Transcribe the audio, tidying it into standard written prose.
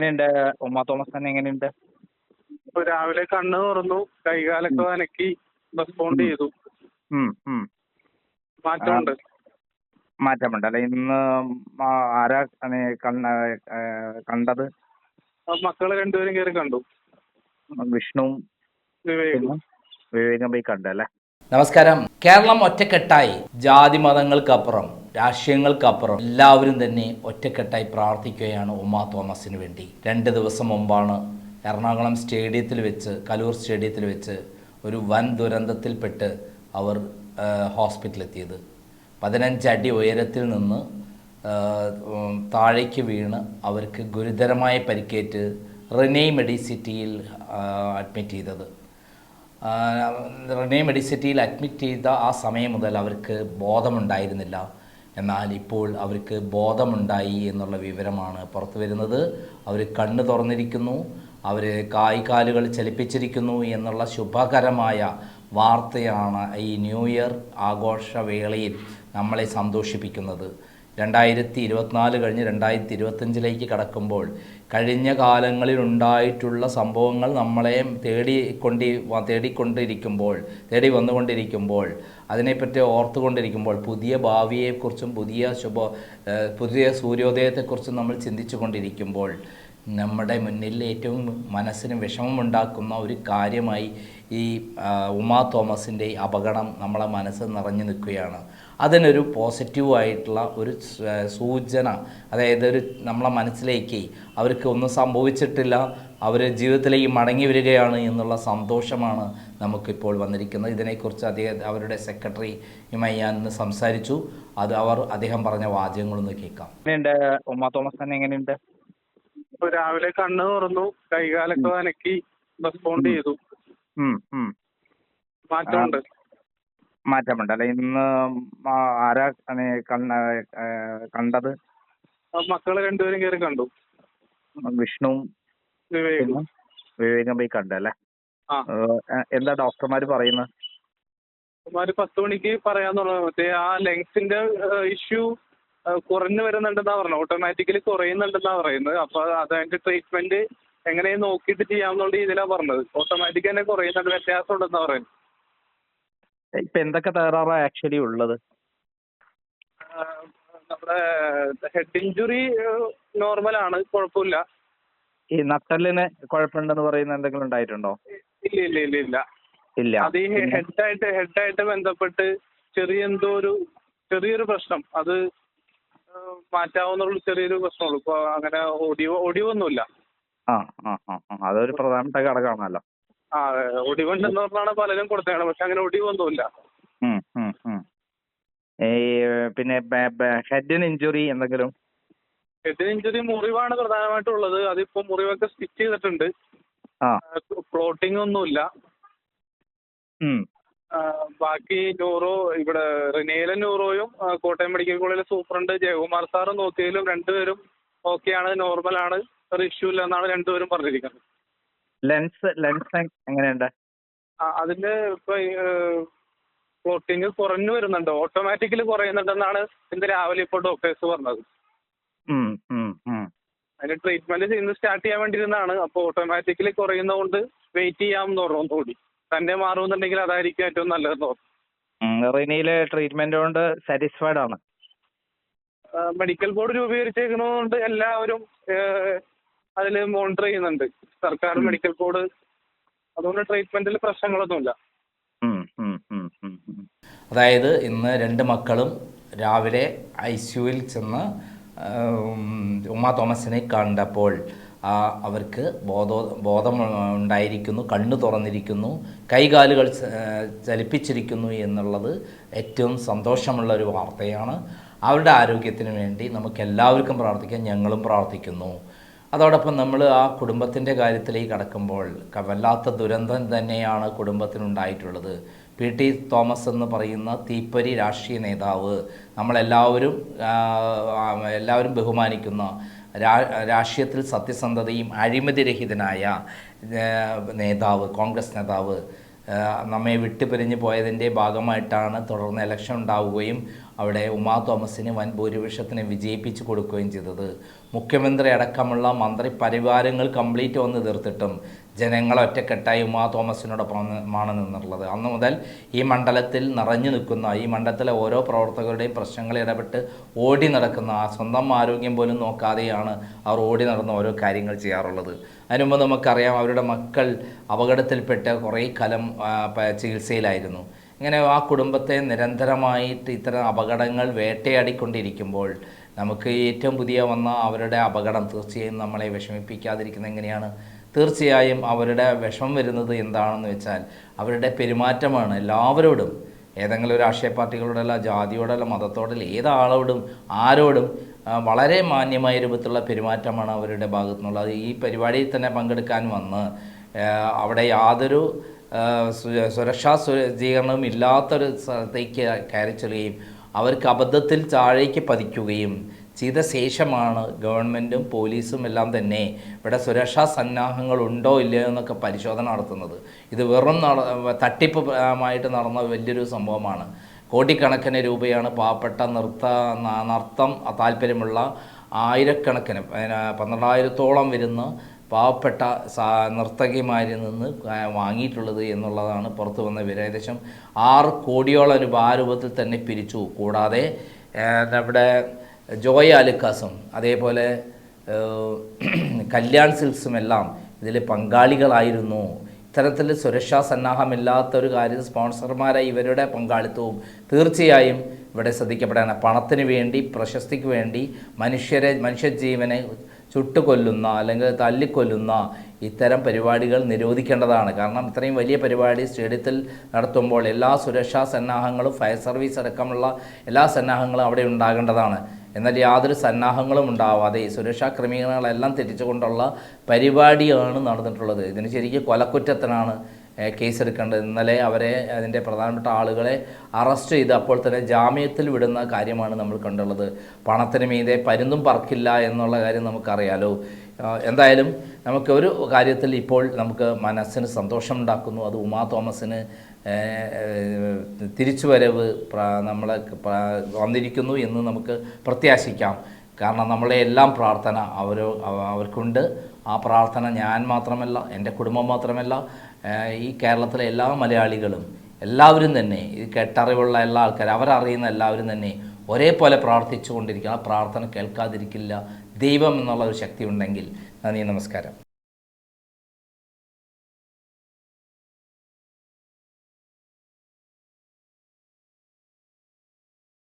എങ്ങനെയുണ്ട്? ഉമ്മ തോമസ് തന്നെ എങ്ങനെയുണ്ട്? ഇപ്പൊ രാവിലെ കണ്ണ് തുറന്നു, കൈകാലൊക്കെ ഉം, അനക്കി റെസ്പോണ്ട് ഉം, ചെയ്തു. ഉം, ഉം. ആ, മാറ്റമുണ്ട്. മാറ്റമുണ്ട് അല്ലെ? ഇന്ന് ആ, ആരാ കണ്ടത്? മക്കള് രണ്ടുപേരും കയറി കണ്ടു. വിഷ്ണുവും വിവേകും. പിന്നെ വിവേകം പോയി കണ്ടല്ലേ? നമസ്കാരം. കേരളം ഒറ്റക്കെട്ടായി, ജാതി മതങ്ങൾക്കപ്പുറം, രാഷ്ട്രീയങ്ങൾക്കപ്പുറം എല്ലാവരും തന്നെ ഒറ്റക്കെട്ടായി പ്രാർത്ഥിക്കുകയാണ് ഉമ്മ തോമസിന് വേണ്ടി. 2 ദിവസം മുമ്പാണ് എറണാകുളം സ്റ്റേഡിയത്തിൽ വെച്ച്, കലൂർ സ്റ്റേഡിയത്തിൽ വെച്ച് ഒരു വൻ ദുരന്തത്തിൽപ്പെട്ട് അവർ ഹോസ്പിറ്റലെത്തിയത്. 15 അടി ഉയരത്തിൽ നിന്ന് താഴേക്ക് വീണ് അവർക്ക് ഗുരുതരമായ പരിക്കേറ്റ് റിനെ മെഡിസിറ്റിയിൽ അഡ്മിറ്റ് ചെയ്തത്. റിനെ മെഡിസിറ്റിയിൽ അഡ്മിറ്റ് ചെയ്ത ആ സമയം മുതൽ അവർക്ക് ബോധമുണ്ടായിരുന്നില്ല. എന്നാൽ ഇപ്പോൾ അവർക്ക് ബോധമുണ്ടായി എന്നുള്ള വിവരമാണ് പുറത്തു വരുന്നത്. അവർ കണ്ണ് തുറന്നിരിക്കുന്നു, അവർ കാലുകൾ ചലിപ്പിച്ചിരിക്കുന്നു എന്നുള്ള ശുഭകരമായ വാർത്തയാണ് ഈ ന്യൂ ഇയർ ആഘോഷവേളയിൽ നമ്മളെ സന്തോഷിപ്പിക്കുന്നത്. 2024 കഴിഞ്ഞ് 2025 കടക്കുമ്പോൾ കഴിഞ്ഞ കാലങ്ങളിൽ ഉണ്ടായിട്ടുള്ള സംഭവങ്ങൾ നമ്മളെ തേടി വന്നുകൊണ്ടിരിക്കുമ്പോൾ അതിനെപ്പറ്റി ഓർത്തുകൊണ്ടിരിക്കുമ്പോൾ പുതിയ ഭാവിയെക്കുറിച്ചും പുതിയ സൂര്യോദയത്തെക്കുറിച്ചും നമ്മൾ ചിന്തിച്ചു കൊണ്ടിരിക്കുമ്പോൾ നമ്മുടെ മുന്നിൽ ഏറ്റവും മനസ്സിന് വിഷമമുണ്ടാക്കുന്ന ഒരു കാര്യമായി ഈ ഉമാ തോമസിൻ്റെ അപകടം നമ്മളെ മനസ്സ് നിറഞ്ഞു നിൽക്കുകയാണ്. അതിനൊരു പോസിറ്റീവായിട്ടുള്ള ഒരു സൂചന, അതായത് നമ്മളെ മനസ്സിലേക്ക് അവർക്ക് ഒന്നും സംഭവിച്ചിട്ടില്ല, അവർ ജീവിതത്തിലേക്ക് മടങ്ങി വരികയാണ് എന്നുള്ള സന്തോഷമാണ് നമുക്കിപ്പോൾ വന്നിരിക്കുന്നത്. ഇതിനെക്കുറിച്ച് അവരുടെ സെക്രട്ടറിയുമായി ഞാൻ ഇന്ന് സംസാരിച്ചു. അദ്ദേഹം പറഞ്ഞ വാചകങ്ങളൊന്ന് കേൾക്കാം. എങ്ങനെയുണ്ട്? ഉമ്മ തോമസ് തന്നെ എങ്ങനെയുണ്ട്? ഇപ്പൊ രാവിലെ കണ്ണ് തുറന്നു, കൈകാലൊക്കെ അനക്കി റെസ്പോണ്ട് ചെയ്തു. ഉം, ഉം. മാറ്റമുണ്ട്. മാറ്റമുണ്ട് അല്ലെ? ഇന്ന് ആരാ കണ്ടത്? മക്കള് രണ്ടുപേരും കയറി കണ്ടു. വിഷ്ണുവും വിവേകും. പിന്നെ വിവേകം പോയി കണ്ടല്ലേ? ആ, എന്താ ഡോക്ടർമാർ പറയുന്നത്? ഒരു 10 മണിക്ക് പറയാന്നുള്ളത്. മറ്റേ ആ ലങ്സിന്റെ ഇഷ്യൂ കുറഞ്ഞു വരുന്നുണ്ടെന്നാ പറഞ്ഞത്. ഓട്ടോമാറ്റിക്കലി കുറയുന്നുണ്ടെന്നാ പറയുന്നത്. അപ്പൊ അതിന്റെ ട്രീറ്റ്മെന്റ് എങ്ങനെയും നോക്കിയിട്ട് ചെയ്യാമെന്നുള്ള രീതിയിലാ പറഞ്ഞത്. ഓട്ടോമാറ്റിക് തന്നെ കുറയുന്നുണ്ട്, വ്യത്യാസം ഉണ്ടെന്നാ പറയുന്നത്. ഇപ്പൊ എന്തൊക്കെ തകരാറാ ആക്ച്വലി ഉള്ളത്? നമ്മുടെ ഹെഡ് ഇഞ്ചുറി നോർമലാണ്, കുഴപ്പമില്ല. ഈ നട്ടലിന് കുഴപ്പമുണ്ടെന്ന് പറയുന്ന എന്തെങ്കിലും ഉണ്ടായിട്ടുണ്ടോ? ഇല്ല ഇല്ല ഇല്ല ഇല്ല. ഇല്ല. അത് ഈ ഹെഡായിട്ട് ബന്ധപ്പെട്ട് ചെറിയൊരു പ്രശ്നം, അത് മാറ്റാവുന്നുള്ള ചെറിയൊരു പ്രശ്നമുള്ളൂ. ഇപ്പൊ അങ്ങനെ ഒടിവൊന്നുമില്ല. ആ, ആ, ആ, ആ. അതൊരു പ്രധാനപ്പെട്ട ഘടകമാണല്ലോ. ആ, ഒടിവുണ്ടെന്ന് പറഞ്ഞാണ് പലരും കൊടുത്തേക്കണം, പക്ഷെ അങ്ങനെ ഒടിവൊന്നുമില്ല. ഉം, ഉം, ഉം. ഈ പിന്നെ ഹെഡിന് ഇഞ്ചുറി എന്തെങ്കിലും? ഹെഡിന് ഇഞ്ചുറി മുറിവാണ് പ്രധാനമായിട്ടുള്ളത്. അതിപ്പോ മുറിവൊക്കെ സ്റ്റിച്ച് ചെയ്തിട്ടുണ്ട്. ആ. ക്ലോട്ടിംഗ് ഒന്നുമില്ല. ഉം. ബാക്കി ഇവിടെ റിനയിലെ ന്യൂറോയും കോട്ടയം മെഡിക്കൽ കോളേജിലെ സൂപ്രണ്ട് ജയകുമാർ സാറും നോക്കിയതിലും രണ്ടുപേരും ഓക്കെയാണ്, നോർമലാണ്, ഒരു ഇഷ്യൂ ഇല്ല എന്നാണ് രണ്ടുപേരും പറഞ്ഞിരിക്കുന്നത്. ലെൻസ് എങ്ങനെയുണ്ട്? അതിന്റെ ഇപ്പൊ ക്ലോട്ടിങ് കുറഞ്ഞു വരുന്നുണ്ട്, ഓട്ടോമാറ്റിക്കലി കുറയുന്നുണ്ടെന്നാണ് ഇന്ന് രാവിലെ ഇപ്പോൾ ഡോക്ടേഴ്സ് പറഞ്ഞത്. ഉം, ഉം, ഉം. അതിന് ട്രീറ്റ്മെന്റ് ഇന്ന് സ്റ്റാർട്ട് ചെയ്യാൻ വേണ്ടിയിരുന്നതാണ്. അപ്പോൾ ഓട്ടോമാറ്റിക്കലി കുറയുന്നതുകൊണ്ട് വെയിറ്റ് ചെയ്യാമെന്ന് പറഞ്ഞു. ഒന്നുകൂടി തന്നെ മാറുമെന്നുണ്ടെങ്കിൽ അതായിരിക്കും ഏറ്റവും നല്ലതെന്ന് പറഞ്ഞു. റിനിയിലെ ട്രീറ്റ്മെന്റ് കൊണ്ട് സാറ്റിസ്ഫൈഡ് ആണ്? മെഡിക്കൽ ബോർഡ് രൂപീകരിച്ചേക്കുന്നതുകൊണ്ട് എല്ലാവരും അതിൽ മോണിറ്റർ ചെയ്യുന്നുണ്ട്, സർക്കാർ മെഡിക്കൽ ബോർഡ്. അതുകൊണ്ട് ട്രീറ്റ്മെന്റിൽ പ്രശ്നങ്ങളൊന്നുമില്ല. അതായത് ഇന്ന് 2 മക്കളും രാവിലെ ICUവിൽ ചെന്ന് ഉമ്മ തോമസിനെ കണ്ടപ്പോൾ അവർക്ക് ബോധമുണ്ടായിരിക്കുന്നു, കണ്ണു തുറന്നിരിക്കുന്നു, കൈകാലുകൾ ചലിപ്പിച്ചിരിക്കുന്നു എന്നുള്ളത് ഏറ്റവും സന്തോഷമുള്ള ഒരു വാർത്തയാണ്. അവരുടെ ആരോഗ്യത്തിന് വേണ്ടി നമുക്കെല്ലാവർക്കും പ്രാർത്ഥിക്കാം, ഞങ്ങളും പ്രാർത്ഥിക്കുന്നു. അതോടൊപ്പം നമ്മൾ ആ കുടുംബത്തിൻ്റെ കാര്യത്തിലേക്ക് കടക്കുമ്പോൾ വല്ലാത്ത ദുരന്തം തന്നെയാണ് കുടുംബത്തിനുണ്ടായിട്ടുള്ളത്. PT തോമസ് എന്ന് പറയുന്ന തീപ്പൊരി രാഷ്ട്രീയ നേതാവ്, എല്ലാവരും ബഹുമാനിക്കുന്ന, രാഷ്ട്രീയത്തിൽ സത്യസന്ധതയും അഴിമതിരഹിതനായ നേതാവ്, കോൺഗ്രസ് നേതാവ് നമ്മെ വിട്ടുപിരിഞ്ഞു പോയതിൻ്റെ ഭാഗമായിട്ടാണ് തുടർന്ന് ഇലക്ഷൻ ഉണ്ടാവുകയും അവിടെ ഉമാ തോമസിന് വൻ ഭൂരിപക്ഷത്തിന് വിജയിപ്പിച്ചു കൊടുക്കുകയും ചെയ്തത്. മുഖ്യമന്ത്രി അടക്കമുള്ള മന്ത്രി പരിവാരങ്ങൾ കംപ്ലീറ്റ് വന്ന് തീർത്തിട്ടും ജനങ്ങൾ ഒറ്റക്കെട്ടായി ഉമാ തോമസിനോടൊപ്പമാണ് നിന്നുള്ളത്. അന്ന് മുതൽ ഈ മണ്ഡലത്തിൽ നിറഞ്ഞു നിൽക്കുന്ന, ഈ മണ്ഡലത്തിലെ ഓരോ പ്രവർത്തകരുടെയും പ്രശ്നങ്ങളിൽ ഇടപെട്ട് ഓടി നടക്കുന്ന, സ്വന്തം ആരോഗ്യം പോലും നോക്കാതെയാണ് അവർ ഓടി നടന്ന് ഓരോ കാര്യങ്ങൾ ചെയ്യാറുള്ളത്. അതിനുമുമ്പ് നമുക്കറിയാം അവരുടെ മക്കൾ അപകടത്തിൽപ്പെട്ട് കുറേ കാലം ചികിത്സയിലായിരുന്നു. ഇങ്ങനെ ആ കുടുംബത്തെ നിരന്തരമായിട്ട് ഇത്തരം അപകടങ്ങൾ വേട്ടയാടിക്കൊണ്ടിരിക്കുമ്പോൾ നമുക്ക് ഏറ്റവും പുതിയ വന്ന അവരുടെ അപകടം തീർച്ചയായും നമ്മളെ വിഷമിപ്പിക്കാതിരിക്കുന്നത് എങ്ങനെയാണ്? തീർച്ചയായും അവരുടെ വിഷമം വരുന്നത് എന്താണെന്ന് വെച്ചാൽ അവരുടെ പെരുമാറ്റമാണ്. എല്ലാവരോടും, ഏതെങ്കിലും ഒരു രാഷ്ട്രീയ പാർട്ടികളോടല്ല, ജാതിയോടല്ല, മതത്തോടല്ല, ഏതാളോടും ആരോടും വളരെ മാന്യമായ രൂപത്തിലുള്ള പെരുമാറ്റമാണ് അവരുടെ ഭാഗത്തു നിന്നുള്ളത്. ഈ പരിപാടിയിൽ തന്നെ പങ്കെടുക്കാൻ വന്ന് അവിടെ യാതൊരു സുരക്ഷാ സജ്ജീകരണവും ഇല്ലാത്തൊരു സ്ഥലത്തേക്ക് കയറി ചെല്ലുകയും അവർക്ക് അബദ്ധത്തിൽ താഴേക്ക് പതിക്കുകയും ചെയ്ത ശേഷമാണ് ഗവൺമെൻറ്റും പോലീസും എല്ലാം തന്നെ ഇവിടെ സുരക്ഷാ സന്നാഹങ്ങളുണ്ടോ ഇല്ലയോ എന്നൊക്കെ പരിശോധന നടത്തുന്നത്. ഇത് വെറും തട്ടിപ്പുമായിട്ട് നടന്ന വലിയൊരു സംഭവമാണ്. കോടിക്കണക്കിന് രൂപയാണ് പാവപ്പെട്ട നൃത്തം താല്പര്യമുള്ള ആയിരക്കണക്കിന് 12,000-ഓളം വരുന്ന പാവപ്പെട്ട നർത്തകിമാരിൽ നിന്ന് വാങ്ങിയിട്ടുള്ളത് എന്നുള്ളതാണ് പുറത്തു വന്ന വിവരം. ഏകദേശം 6 കോടിയോളം രൂപ ആ രൂപത്തിൽ തന്നെ പിരിച്ചു. കൂടാതെ നമ്മുടെ ജോയ് ആലുക്കാസും അതേപോലെ കല്യാൺ സിൽക്സും എല്ലാം ഇതിൽ പങ്കാളികളായിരുന്നു. ഇത്തരത്തിൽ സുരക്ഷാ സന്നാഹമില്ലാത്തൊരു കാര്യം സ്പോൺസർമാരായി ഇവരുടെ പങ്കാളിത്തവും തീർച്ചയായും ഇവിടെ ശ്രദ്ധിക്കപ്പെടാനാണ്. പണത്തിന് വേണ്ടി, പ്രശസ്തിക്ക് വേണ്ടി മനുഷ്യജീവനെ ചുട്ടുകൊല്ലുന്ന അല്ലെങ്കിൽ തല്ലിക്കൊല്ലുന്ന ഇത്തരം പരിപാടികൾ നിരോധിക്കേണ്ടതാണ്. കാരണം ഇത്രയും വലിയ പരിപാടി സ്റ്റേഡിയത്തിൽ നടത്തുമ്പോൾ എല്ലാ സുരക്ഷാ സന്നാഹങ്ങളും, ഫയർ സർവീസ് അടക്കമുള്ള എല്ലാ സന്നാഹങ്ങളും അവിടെ ഉണ്ടാകേണ്ടതാണ്. എന്നാൽ യാതൊരു സന്നാഹങ്ങളും ഉണ്ടാവാതെ സുരക്ഷാ ക്രമീകരണങ്ങളെല്ലാം തെറ്റിച്ചുകൊണ്ടുള്ള പരിപാടിയാണ് നടന്നിട്ടുള്ളത്. ഇതിന് ശരിക്കും കൊലക്കുറ്റത്തിനാണ് കേസെടുക്കേണ്ടത്. ഇന്നലെ അവരെ, അതിൻ്റെ പ്രധാനപ്പെട്ട ആളുകളെ അറസ്റ്റ് ചെയ്ത് അപ്പോൾ തന്നെ ജാമ്യത്തിൽ വിടുന്ന കാര്യമാണ് നമ്മൾ കണ്ടുള്ളത്. പണത്തിന് മീതെ പരുന്തും പറക്കില്ല എന്നുള്ള കാര്യം നമുക്കറിയാലോ. എന്തായാലും നമുക്ക് ഒരു കാര്യത്തിൽ ഇപ്പോൾ നമുക്ക് മനസ്സിന് സന്തോഷമുണ്ടാക്കുന്നു. അത് ഉമാ തോമസിന് തിരിച്ചുവരവ് നമ്മളെ വന്നിരിക്കുന്നു എന്ന് നമുക്ക് പ്രത്യാശിക്കാം. കാരണം നമ്മളെ എല്ലാം പ്രാർത്ഥന അവർക്കുണ്ട്. ആ പ്രാർത്ഥന ഞാൻ മാത്രമല്ല, എൻ്റെ കുടുംബം മാത്രമല്ല, ഈ കേരളത്തിലെ എല്ലാ മലയാളികളും എല്ലാവരും തന്നെ, ഈ കേട്ടറിവുള്ള എല്ലാ ആൾക്കാരും, അവരറിയുന്ന എല്ലാവരും തന്നെ ഒരേപോലെ പ്രാർത്ഥിച്ചു കൊണ്ടിരിക്കുക. ആ പ്രാർത്ഥന കേൾക്കാതിരിക്കില്ല ദൈവം എന്നുള്ള ഒരു ശക്തി ഉണ്ടെങ്കിൽ. നന്ദി, നമസ്കാരം.